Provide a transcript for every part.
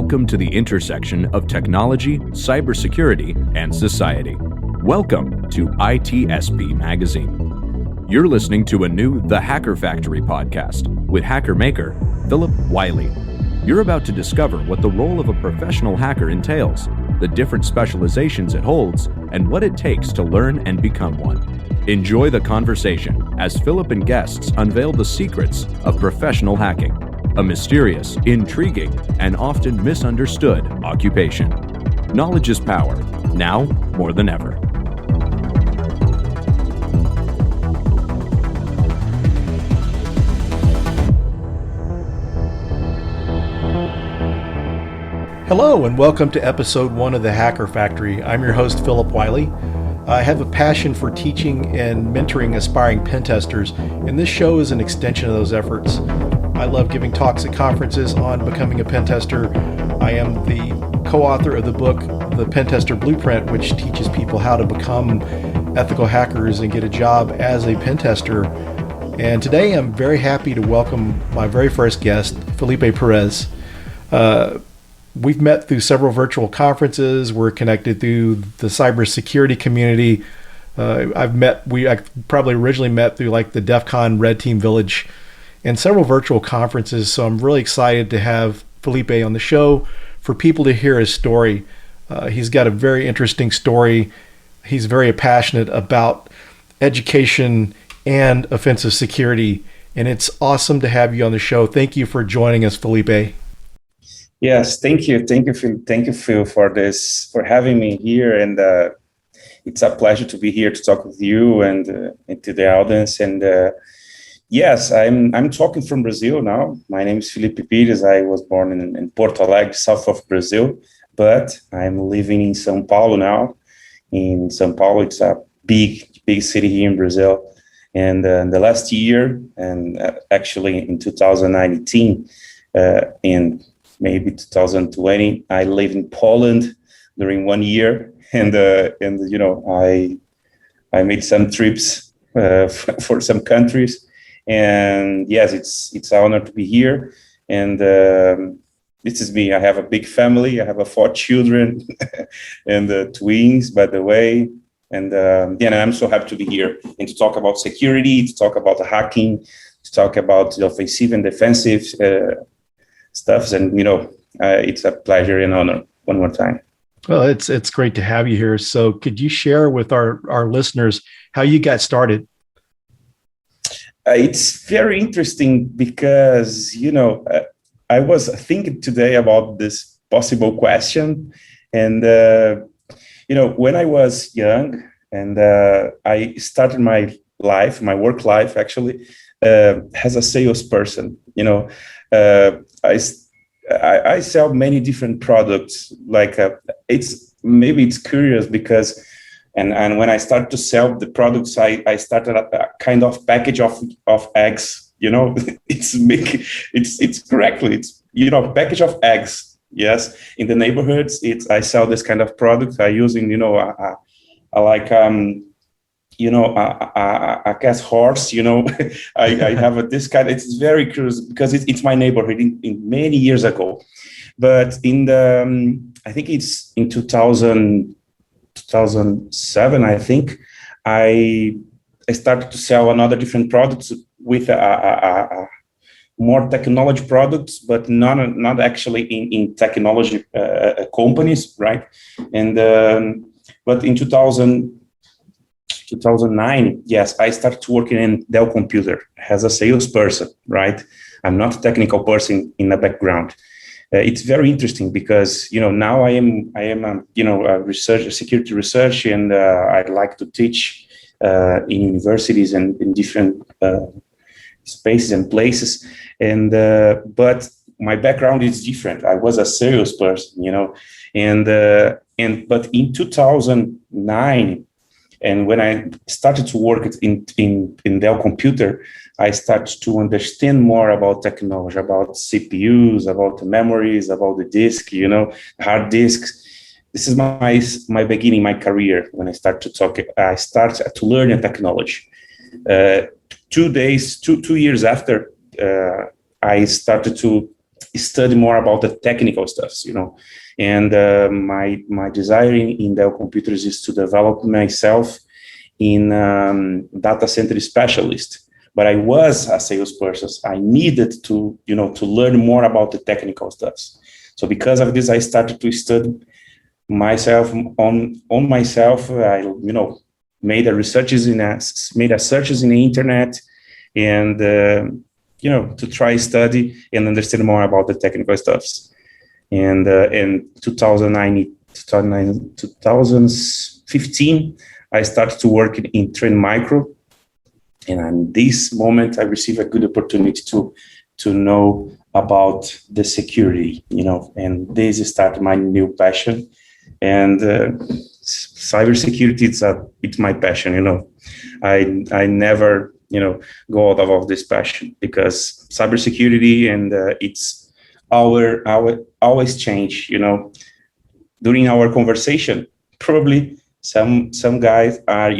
Welcome to the intersection of technology, cybersecurity, and society. Welcome to ITSP Magazine. You're listening to a new The Hacker Factory podcast with hacker maker Phillip Wylie. You're about to discover what the role of a professional hacker entails, the different specializations it holds, and what it takes to learn and become one. Enjoy the conversation as Phillip and guests unveil the secrets of professional hacking, a mysterious, intriguing, and often misunderstood occupation. Knowledge is power, now more than ever. Hello and welcome to episode 1 of the Hacker Factory. I'm your host, Phillip Wylie. I have a passion for teaching and mentoring aspiring pen testers, and this show is an extension of those efforts. I love giving talks at conferences on becoming a pen tester. I am the co-author of the book, The Pen Tester Blueprint, which teaches people how to become ethical hackers and get a job as a pen tester. And today I'm very happy to welcome my very first guest, Filipi Pires. We've met through several virtual conferences. We're connected through the cybersecurity community. I probably originally met through like the DEF CON Red Team Village and several virtual conferences. So I'm really excited to have Filipi on the show for people to hear his story. He's got a very interesting story. He's very passionate about education and offensive security. And it's awesome to have you on the show. Thank you for joining us, Filipi. Yes, thank you, Phil. Thank you, Phil, for having me here, and it's a pleasure to be here to talk with you and to the audience. And yes, I'm talking from Brazil now. My name is Filipi Pires. I was born in Porto Alegre, south of Brazil, but I'm living in São Paulo now. In São Paulo, it's a big city here in Brazil. And the last year, and actually in 2019, in maybe 2020, I lived in Poland during 1 year, and you know, I made some trips for some countries, and yes, it's an honor to be here. And this is me. I have a big family. I have 4 children and twins, by the way. And and I'm so happy to be here and to talk about security, to talk about hacking, to talk about the offensive and defensive stuffs, and you know, it's a pleasure and honor one more time. Well, it's great to have you here. So could you share with our listeners how you got started? It's very interesting because, you know, I was thinking today about this possible question. And, you know, when I was young and I started my work life actually, as a salesperson, you know, I sell many different products. Like it's curious because, and when I start to sell the products, I started a kind of package of eggs. You know, it's correctly. It's, you know, package of eggs. Yes, in the neighborhoods, I sell this kind of product. I using, you know, I like you know, a guess horse, you know, I have this kind. It's very curious because it's my neighborhood in many years ago. But in the, I think it's in 2007, I think, I started to sell another different products with more technology products, but not actually in technology companies, right? And but in 2009, yes, I started working in Dell Computer as a salesperson, right? I'm not a technical person in the background. It's very interesting because, you know, now I am you know, a security research, and I'd like to teach in universities and in different spaces and places. And but my background is different. I was a salesperson, you know, but in 2009. And when I started to work in Dell Computer, I started to understand more about technology, about CPUs, about the memories, about the disk, you know, hard disks. This is my beginning, my career. When I started to learn the technology. 2 years after, I started to study more about the technical stuffs, And my desire in Dell Computers is to develop myself in data center specialist. But I was a salesperson. I needed to learn more about the technical stuffs. So because of this, I started to study myself on myself. I made searches in the internet, and to try study and understand more about the technical stuffs. And in 2015, I started to work in Trend Micro, and at this moment, I received a good opportunity to know about the security, and this started my new passion. And cybersecurity, it's my passion. I never go out of this passion, because cybersecurity and it's always change. During our conversation, probably some guys are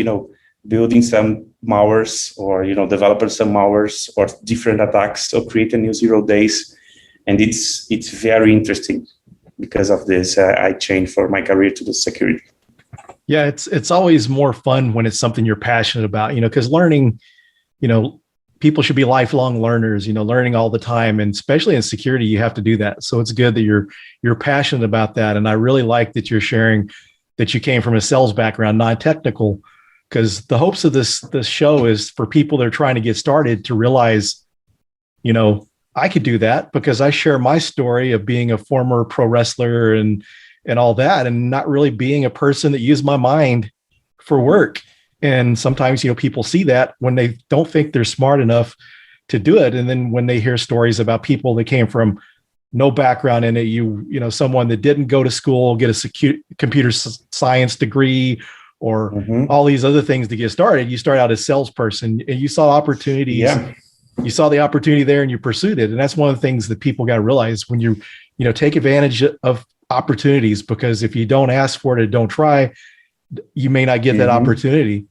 building some malwares, or developing some malwares or different attacks, or create a new 0 days, and it's very interesting. Because of this, I changed for my career to the security. Yeah, it's always more fun when it's something you're passionate about, because learning, people should be lifelong learners, learning all the time. And especially in security, you have to do that. So it's good that you're passionate about that. And I really like that you're sharing that you came from a sales background, non-technical, because the hopes of this show is for people that are trying to get started to realize, I could do that, because I share my story of being a former pro wrestler and all that, and not really being a person that used my mind for work. And sometimes, people see that when they don't think they're smart enough to do it. And then when they hear stories about people that came from no background in it, someone that didn't go to school, get a computer science degree, or all these other things to get started. You start out as salesperson, and you saw opportunities. Yeah. You saw the opportunity there and you pursued it. And that's one of the things that people got to realize when you take advantage of opportunities, because if you don't ask for it and don't try, you may not get that opportunity.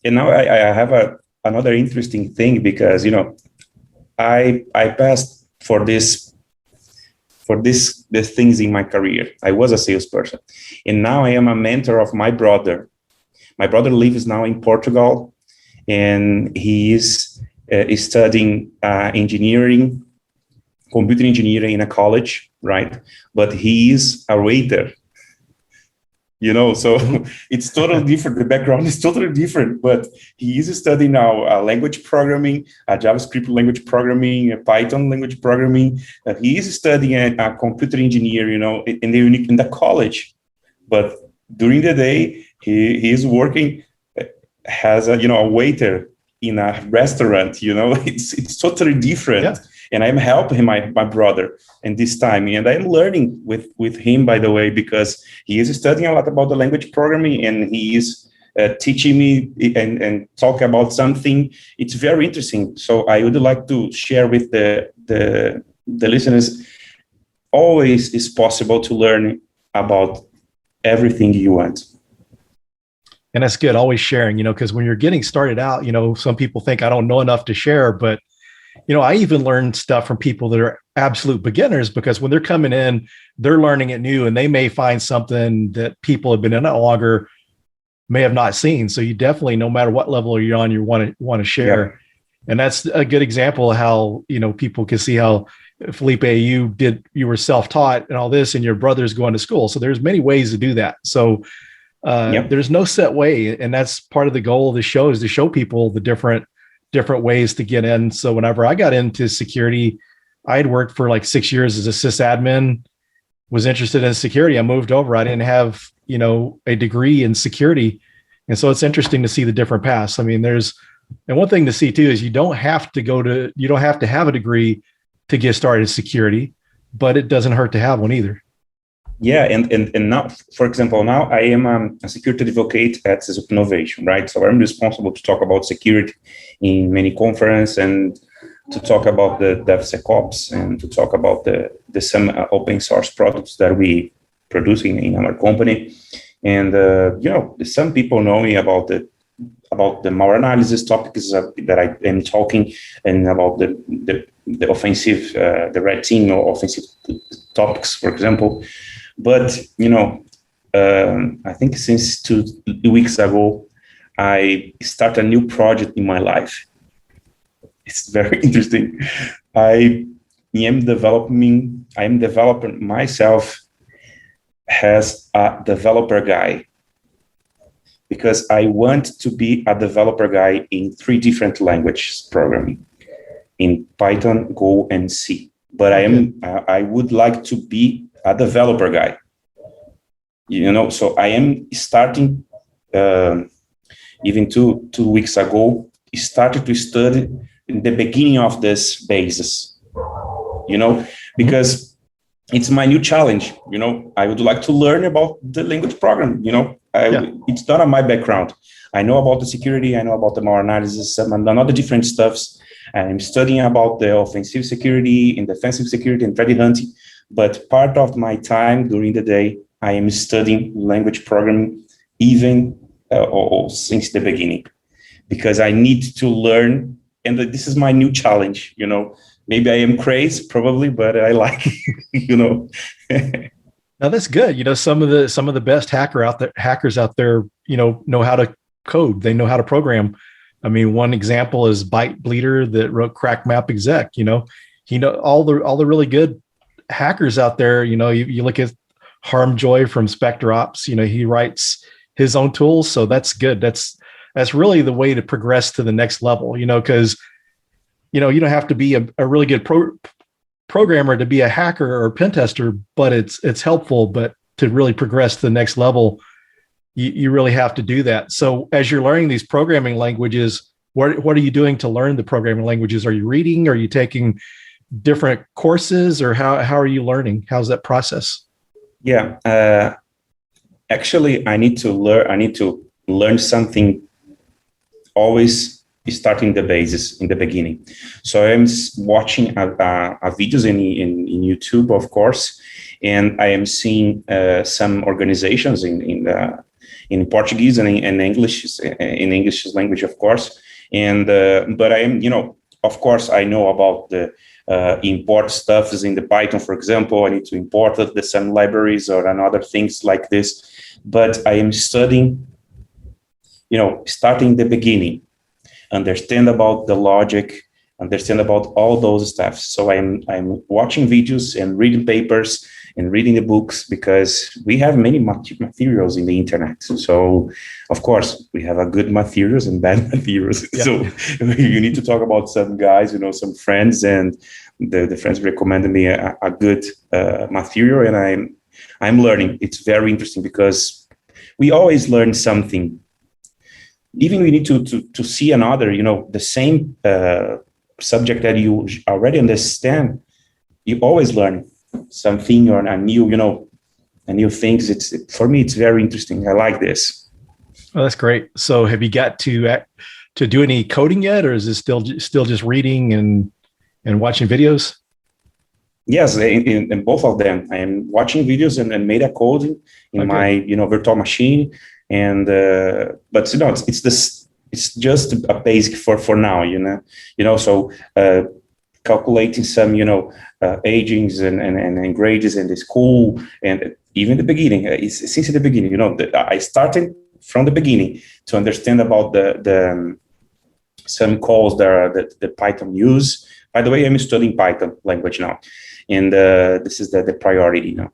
And now I have another interesting thing, because, I passed for these things in my career. I was a salesperson, and now I am a mentor of my brother. My brother lives now in Portugal, and he is studying computer engineering in a college, right? But he is a waiter, so it's totally different. The background is totally different, but he is studying now language programming, JavaScript language programming, Python language programming. He is studying a computer engineer, in the college, but during the day, he is working as a waiter in a restaurant. It's totally different. Yeah. And I'm helping my brother in this time, and I'm learning with him, by the way, because he is studying a lot about the language programming, and he is teaching me and talk about something. It's very interesting. So I would like to share with the listeners, always is possible to learn about everything you want. And that's good. Always sharing, because when you're getting started out, some people think I don't know enough to share, but I even learn stuff from people that are absolute beginners, because when they're coming in, they're learning it new, and they may find something that people have been in it longer may have not seen. So you definitely, no matter what level you're on, you want to share. Yeah. And that's a good example of how, people can see how, Felipe, you were self-taught and all this, and your brother's going to school. So there's many ways to do that. So there's no set way. And that's part of the goal of the show, is to show people the different ways to get in. So whenever I got into security, I had worked for like 6 years as a sysadmin, was interested in security. I moved over. I didn't have, a degree in security. And so it's interesting to see the different paths. I mean, and one thing to see too, is you don't have to have a degree to get started in security, but it doesn't hurt to have one either. Yeah, and now, for example, now I am a security advocate at Salesman Innovation, right? So I'm responsible to talk about security in many conferences, and to talk about the DevSecOps, and to talk about the some open source products that we producing in our company. And some people know me about the malware analysis topics that I am talking, and about the the offensive, the red team or offensive topics, for example. But, I think since 2 weeks ago, I start a new project in my life. It's very interesting. I am developing myself as a developer guy, because I want to be a developer guy in 3 different languages programming, in Python, Go, and C. But I would like to be a developer guy. So I am starting, even 2 weeks ago, started to study in the beginning of this basis, because it's my new challenge. I would like to learn about the language program. It's not on my background. I know about the security, I know about the more analysis, and another different stuffs. I'm studying about the offensive security and defensive security and threat hunting. But part of my time during the day, I am studying language programming, even or since the beginning, because I need to learn. And this is my new challenge. Maybe I am crazy, probably, but I like, Now that's good. Some of the best hackers out there, know how to code. They know how to program. I mean, one example is Byte Bleeder that wrote Crack Map Exec. All the really good hackers out there. You look at Harm Joy from Spectre Ops. He writes his own tools, so that's good. That's really the way to progress to the next level. Because you don't have to be a really good programmer to be a hacker or a pen tester, but it's helpful. But to really progress to the next level, you really have to do that. So as you're learning these programming languages, what are you doing to learn the programming languages? Are you reading? Are you taking different courses, or how are you learning? How's that process? Yeah, actually, I need to learn something. Always starting the basis in the beginning. So I'm watching videos in YouTube, of course, and I am seeing some organizations in Portuguese and in English, in English language, of course. And but I am, of course, I know about the import stuff is in the Python, for example. I need to import the some libraries or another things like this. But I am studying, starting the beginning, understand about the logic, understand about all those stuff. So I'm watching videos and reading papers and reading the books, because we have many materials in the internet. So of course we have a good materials and bad materials. Yeah. So you need to talk about some guys, some friends, and the friends recommended me a good material, and I'm learning. It's very interesting because we always learn something. Even we need to see another, the same subject that you already understand. You always learn something or a new things. For me, it's very interesting. I like this. Oh, that's great. So have you got to do any coding yet, or is it still just reading and watching videos? Yes, in both of them. I am watching videos and made a code in my virtual machine. And but it's just a basic for now, so calculating some agings and grades in the school, and even the beginning, since the beginning, I started from the beginning to understand about the some calls that the Python use. By the way, I'm studying Python language now, and this is the priority now.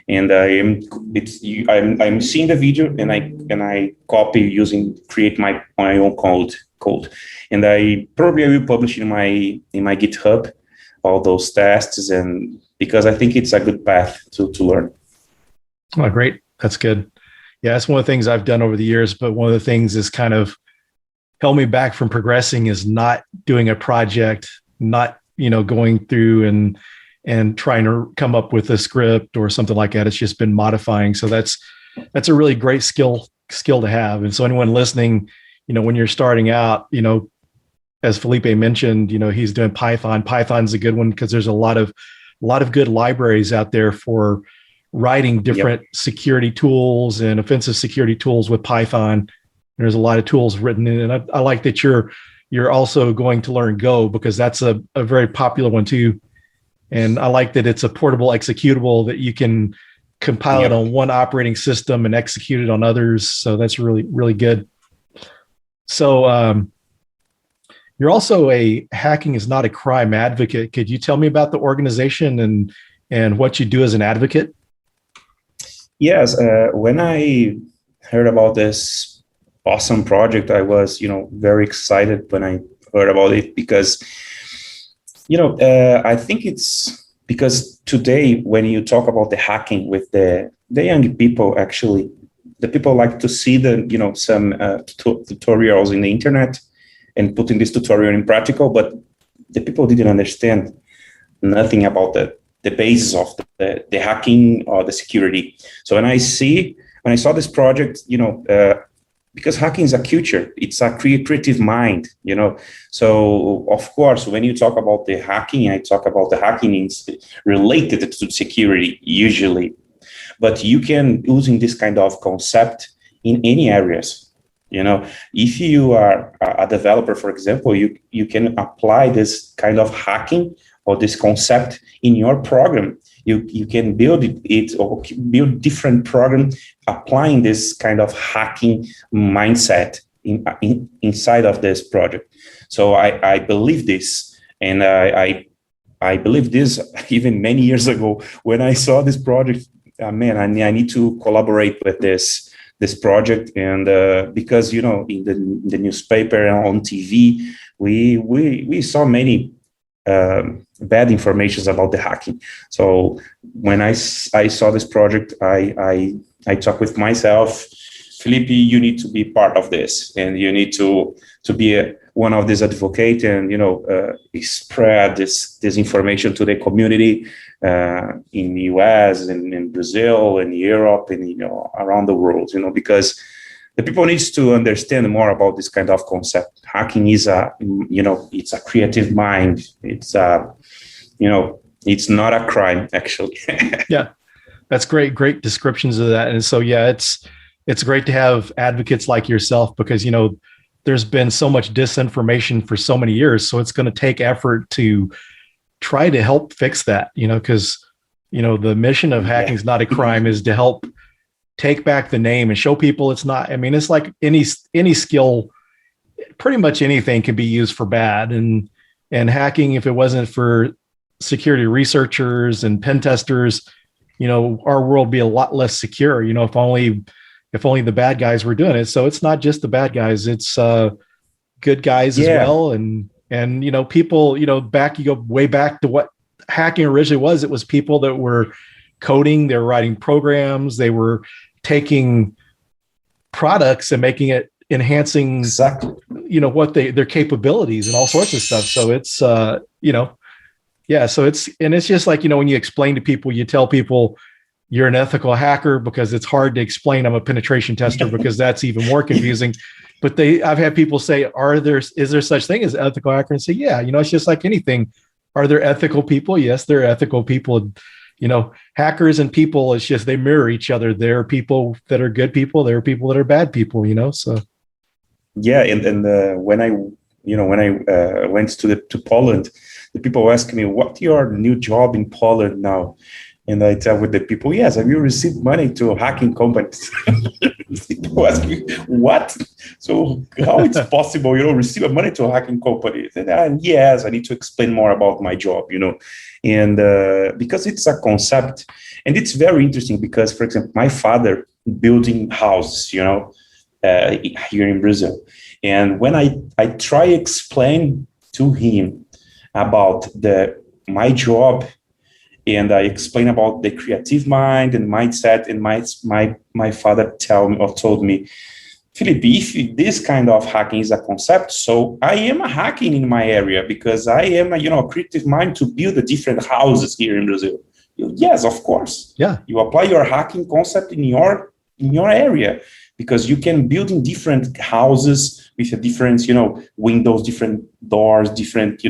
And I'm seeing the video, and I copy create my own code, and I will publish in my GitHub all those tests, and because I think it's a good path to learn. Oh, great. That's good. Yeah, that's one of the things I've done over the years, but one of the things is kind of held me back from progressing is not doing a project, not, going through and trying to come up with a script or something like that. It's just been modifying. So that's a really great skill to have. And so anyone listening, when you're starting out, as Filipi mentioned, he's doing Python. Python's a good one because there's a lot of good libraries out there for writing different security tools and offensive security tools with Python. There's a lot of tools written in, and I like that you're you're also going to learn Go, because that's a very popular one too. And I like that it's a portable executable that you can compile it on one operating system and execute it on others. So that's really, really good. So you're also a Hacking is Not a Crime advocate. Could you tell me about the organization and what you do as an advocate? Yes, when I heard about this awesome project, I was, very excited when I heard about it, because, I think it's because today when you talk about the hacking with the young people, actually, the people like to see some tutorials in the internet and putting this tutorial in practical, but the people didn't understand nothing about the basis of the hacking or the security. So when I saw this project, because hacking is a culture, it's a creative mind, So of course, when you talk about the hacking, I talk about the hacking is related to security usually, but you can using this kind of concept in any areas. If you are a developer, for example, you can apply this kind of hacking or this concept in your program. You can build it or build different program applying this kind of hacking mindset inside of this project. So I believe this, and I believe this even many years ago when I saw this project. Man, I need to collaborate with this project, and because in the newspaper and on TV we saw many bad informations about the hacking. So when I saw this project, I talked with myself, Filipi, you need to be part of this, and you need to be one of these advocates, and spread this information to the community in the US and in Brazil and Europe and around the world, because the people needs to understand more about this kind of concept. Hacking is it's a creative mind. It's it's not a crime, actually. Yeah, that's great. Great descriptions of that. And so, yeah, it's great to have advocates like yourself, because, there's been so much disinformation for so many years. So it's going to take effort to try to help fix that, because, the mission of Hacking is Not a Crime is to help take back the name and show people it's not. I mean, it's like any skill, pretty much anything can be used for bad. And hacking, if it wasn't for security researchers and pen testers, our world would be a lot less secure, if only the bad guys were doing it. So it's not just the bad guys, it's good guys as well. And people, you go way back to what hacking originally was. It was people that were coding, they were writing programs, they were taking products and making it, enhancing exactly what their capabilities and all sorts of stuff. So it's so it's just like, when you explain to people, you tell people you're an ethical hacker, because it's hard to explain I'm a penetration tester, because that's even more confusing. But I've had people say, is there such thing as ethical hacker? And say, yeah, it's just like anything. Are there ethical people? Yes, there are ethical people. Hackers and people, it's just they mirror each other. There are people that are good people. There are people that are bad people, so. Yeah. And when I went to Poland, the people ask me, what's your new job in Poland now? And I tell with the people, yes, have you received money to hacking companies? People ask me, what? So how it's possible, receive money to a hacking company? And yes, I need to explain more about my job, and because it's a concept, and it's very interesting because, for example, my father building houses, here in Brazil. And when I try explain to him about my job, and I explain about the creative mind and mindset, and my father told me, Filipi, if this kind of hacking is a concept, so I am a hacking in my area, because I am a creative mind to build the different houses here in Brazil. Yes, of course. Yeah. You apply your hacking concept in your area, because you can build in different houses with a different, windows, different doors, different,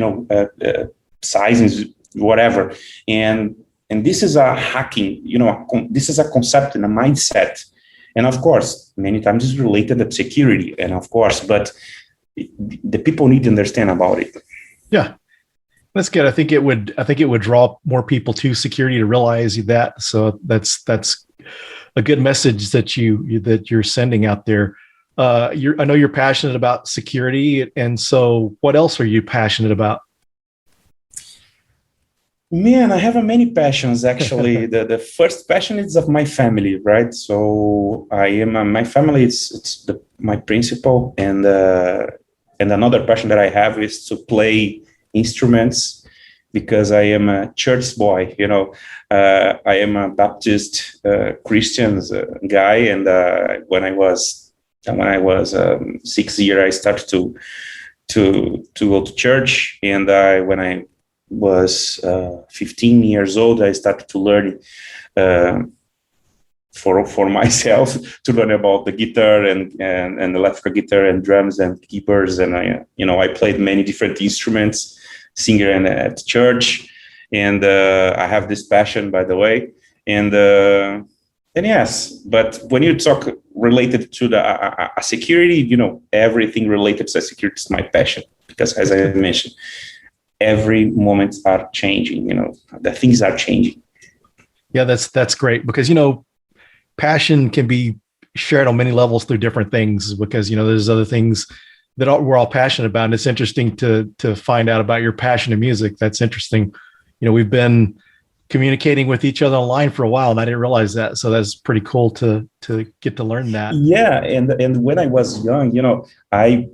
sizes, whatever. And this is a hacking, this is a concept and a mindset. And of course, many times it's related to security, and of course, but the people need to understand about it. Yeah, that's good. I think it would draw more people to security to realize that. So that's a good message that you're sending out there. I know you're passionate about security, and so what else are you passionate about? Man, I have many passions actually. The first passion is of my family, right? So I am my family. My principal, and another passion that I have is to play instruments because I am a church boy. I am a Baptist Christian guy, and when I was 6 years, I started to go to church, and when I was 15 years old, I started to learn for myself to learn about the guitar and electrical guitar and drums and keyboards, and I played many different instruments, singer and at church, and I have this passion, by the way, and yes, but when you talk related to the security, everything related to security is my passion, because as I mentioned, every moment are changing, the things are changing. Yeah, that's great, because passion can be shared on many levels through different things, because there's other things that we're all passionate about, and it's interesting to find out about your passion in music. That's interesting. We've been communicating with each other online for a while, and I didn't realize that, so that's pretty cool to get to learn that. Yeah, and when I was young, I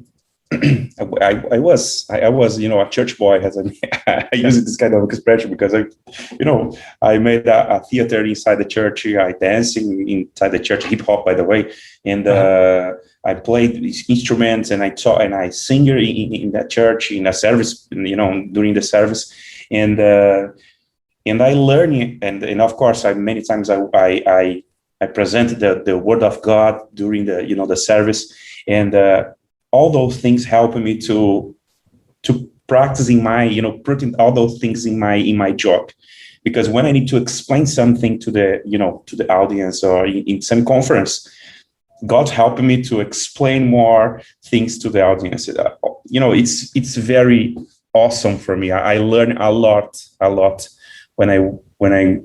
was a church boy. I use this kind of expression because I made a theater inside the church. I dancing inside the church, hip hop, by the way, and I played these instruments, and I taught, and I sing in that church in a service, during the service, and I learned, and of course, many times I presented the word of God during the service, and all those things help me to practicing my, putting all those things in my job, because when I need to explain something to the audience or in some conference, God helped me to explain more things to the audience. It's very awesome for me. I learn a lot when I went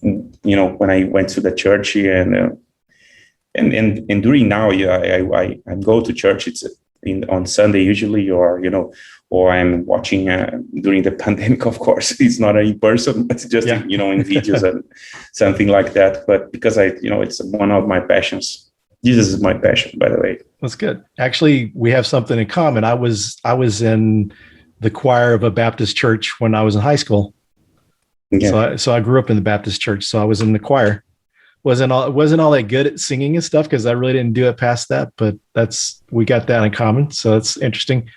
to the church, and during now, I go to church. It's on Sunday usually, or I'm watching during the pandemic. Of course, it's not in person, but just in videos and something like that. But because it's one of my passions. Jesus is my passion, by the way. That's good. Actually, we have something in common. I was in the choir of a Baptist church when I was in high school. Yeah. So I grew up in the Baptist church. So I was in the choir. Wasn't all that good at singing and stuff, because I really didn't do it past that, but we got that in common. So it's interesting.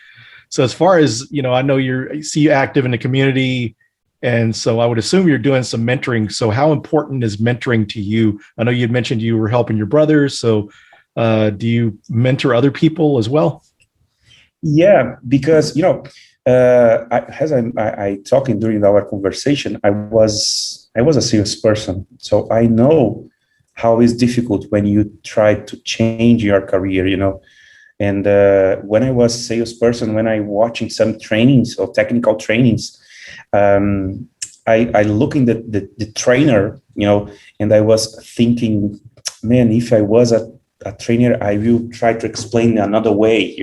So as far as, I know I see you active in the community, and so I would assume you're doing some mentoring. So how important is mentoring to you? I know you'd mentioned you were helping your brothers. So do you mentor other people as well? Yeah, because, as I talking during our conversation, I was a salesperson. So I know how it's difficult when you try to change your career, And when I was salesperson, when I watching some trainings or technical trainings, I look in the trainer, and I was thinking, man, if I was a trainer, I will try to explain another way,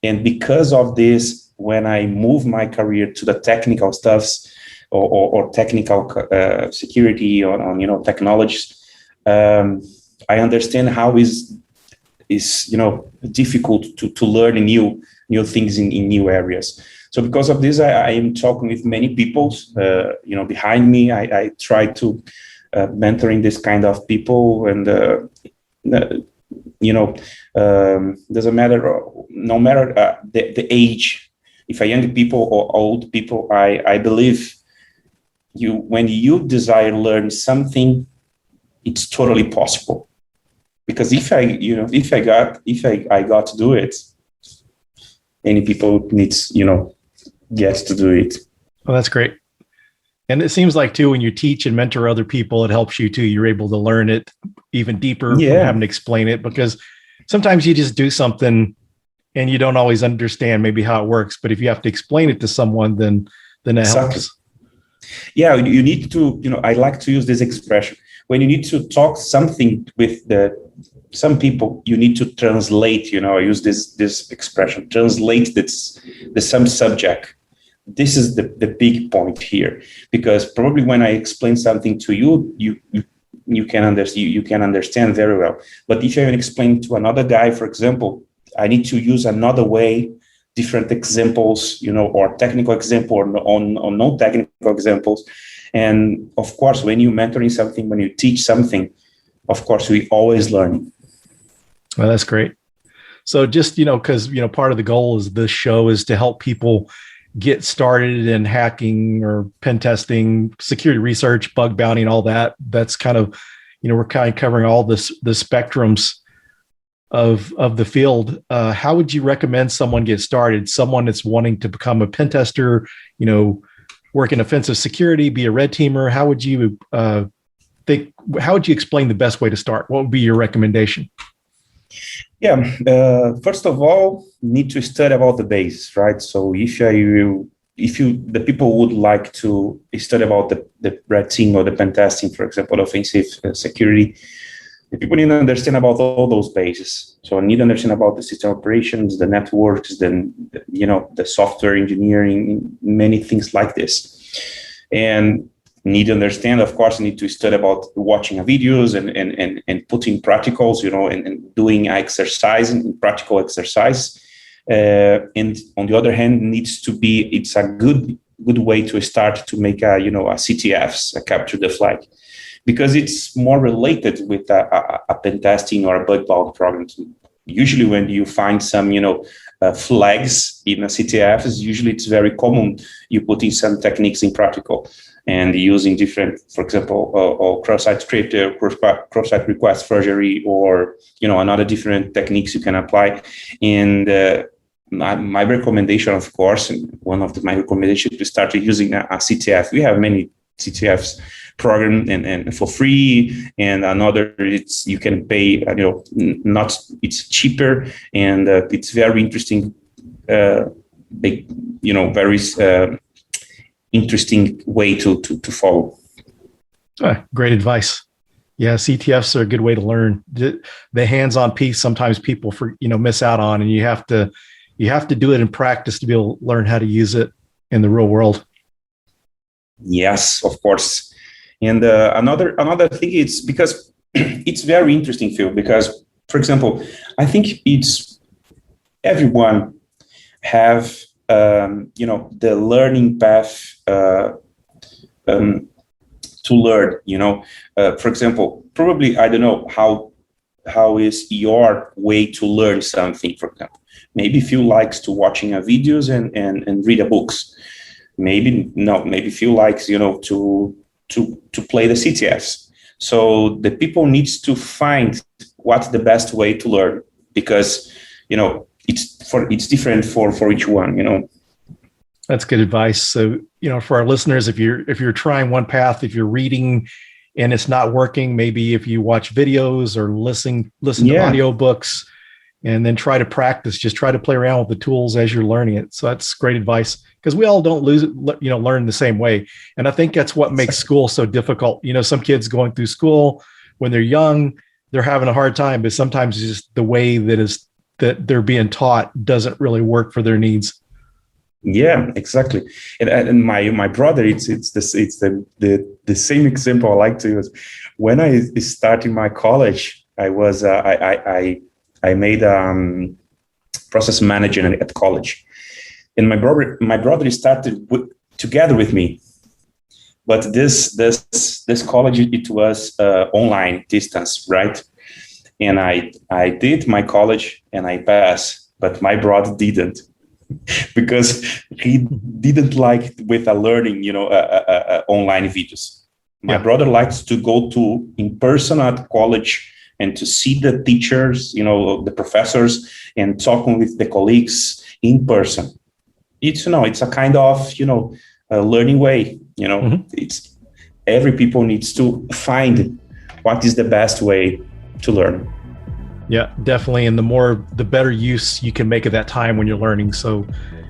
And because of this, when I move my career to the technical stuffs or technical security on technologies, I understand how is difficult to learn new things in new areas. So because of this, I am talking with many people, behind me. I try to mentoring this kind of people, and doesn't matter, no matter the age, if a young people or old people, I believe when you desire to learn something, it's totally possible. Because if I got to do it, any people needs, gets to do it. Well, that's great. And it seems like too, when you teach and mentor other people, it helps you too. You're able to learn it even deeper from having to explain it, because sometimes you just do something and you don't always understand maybe how it works. But if you have to explain it to someone, then that Exactly. helps. Yeah, you need to, I like to use this expression. When you need to talk something with some people, you need to translate, I use this expression, translate some subject. This is the big point here, because probably when I explain something to you, you can understand very well. But if I explain to another guy, for example, I need to use another way, different examples, or technical example or non-technical examples. And of course, when you're mentoring something, when you teach something, of course, we always learn. Well, that's great. So just, because, part of the goal is this show is to help people get started in hacking or pen testing, security research, bug bounty, and all that. That's kind of, we're kind of covering all the spectrums of the field. How would you recommend someone get started? Someone that's wanting to become a pen tester, work in offensive security, be a red teamer. How would you how would you explain the best way to start? What would be your recommendation? Yeah, first of all, need to study about the base, right? So if the people would like to study about the red team or the pen testing, for example, offensive security, the people need to understand about all those bases. So I need to understand about the system operations, the networks, then the software engineering, many things like this. And need to understand, of course, need to study about watching videos and putting practicals, and doing exercise and practical exercise. And on the other hand, it's a good way to start to make a CTFs, a capture the flag, because it's more related with a pen testing or a bug bounty program. Usually when you find some, flags in a CTF, usually it's very common you put in some techniques in practical and using different, for example, or cross-site script, cross-site request forgery, or, another different techniques you can apply. And my recommendation, of course, one of my recommendations to start using a CTF. We have many CTFs program and for free, and another you can pay, it's cheaper, and it's very interesting, big, very interesting way to follow. Great advice. Yeah, CTFs are a good way to learn. The hands-on piece sometimes people miss out on, and you have to do it in practice to be able to learn how to use it in the real world. Yes, of course. And another thing is because it's very interesting, Phil, because, for example, I think it's everyone have, the learning path to learn, for example, probably, I don't know how is your way to learn something, for example. Maybe Phil likes to watching videos and read books. Maybe Phil likes, to play the CTFs. So the people needs to find what's the best way to learn, because, it's different for each one, That's good advice. So, for our listeners, if you're trying one path, if you're reading and it's not working, maybe if you watch videos or listen to audiobooks, and then try to practice, just try to play around with the tools as you're learning it. So that's great advice, because we all don't learn the same way. And I think that's what makes school so difficult. Some kids going through school when they're young, they're having a hard time, but sometimes it's just the way that they're being taught doesn't really work for their needs. Yeah, exactly. And my brother, it's the same example I like to use. When I started my college, I was I made process manager at college, and my brother started together with me. But this college, it was online distance, right? And I did my college and I passed, but my brother didn't. Because he didn't like with learning, online videos. My brother likes to go to in person at college and to see the teachers, the professors, and talking with the colleagues in person. It's a kind of a learning way. It's every people needs to find what is the best way to learn. Yeah, definitely. And the better use you can make of that time when you're learning. So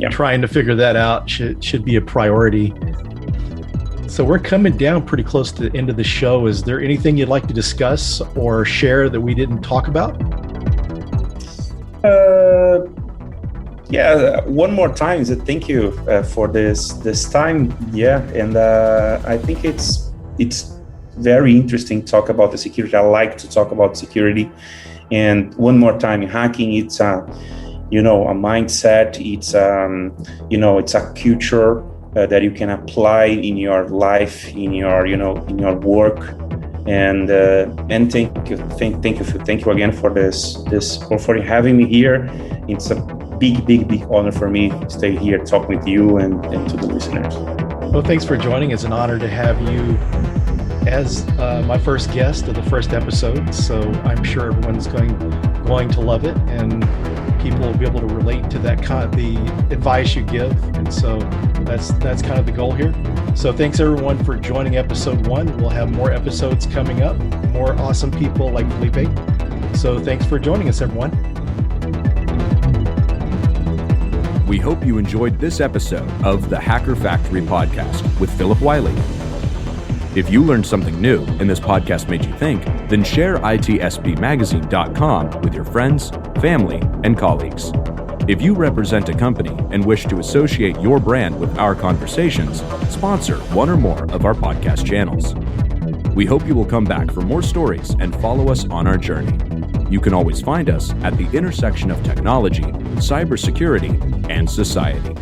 trying to figure that out should be a priority. So we're coming down pretty close to the end of the show. Is there anything you'd like to discuss or share that we didn't talk about? One more time. So thank you for this time. Yeah, and I think it's very interesting to talk about the security. I like to talk about security. And one more time, hacking, it's a mindset. It's it's a culture that you can apply in your life, in your work. And thank you again for for having me here. It's a big honor for me to stay here, talk with you and to the listeners. Well, thanks for joining. It's an honor to have you as my first guest of the first episode. So I'm sure everyone's going to love it, and people will be able to relate to that the advice you give. And so that's kind of the goal here. So thanks everyone for joining episode 1. We'll have more episodes coming up, more awesome people like Filipi. So thanks for joining us, everyone. We hope you enjoyed this episode of the Hacker Factory podcast with Phillip Wylie. If you learned something new and this podcast made you think, then share itspmagazine.com with your friends, family, and colleagues. If you represent a company and wish to associate your brand with our conversations, sponsor one or more of our podcast channels. We hope you will come back for more stories and follow us on our journey. You can always find us at the intersection of technology, cybersecurity, and society.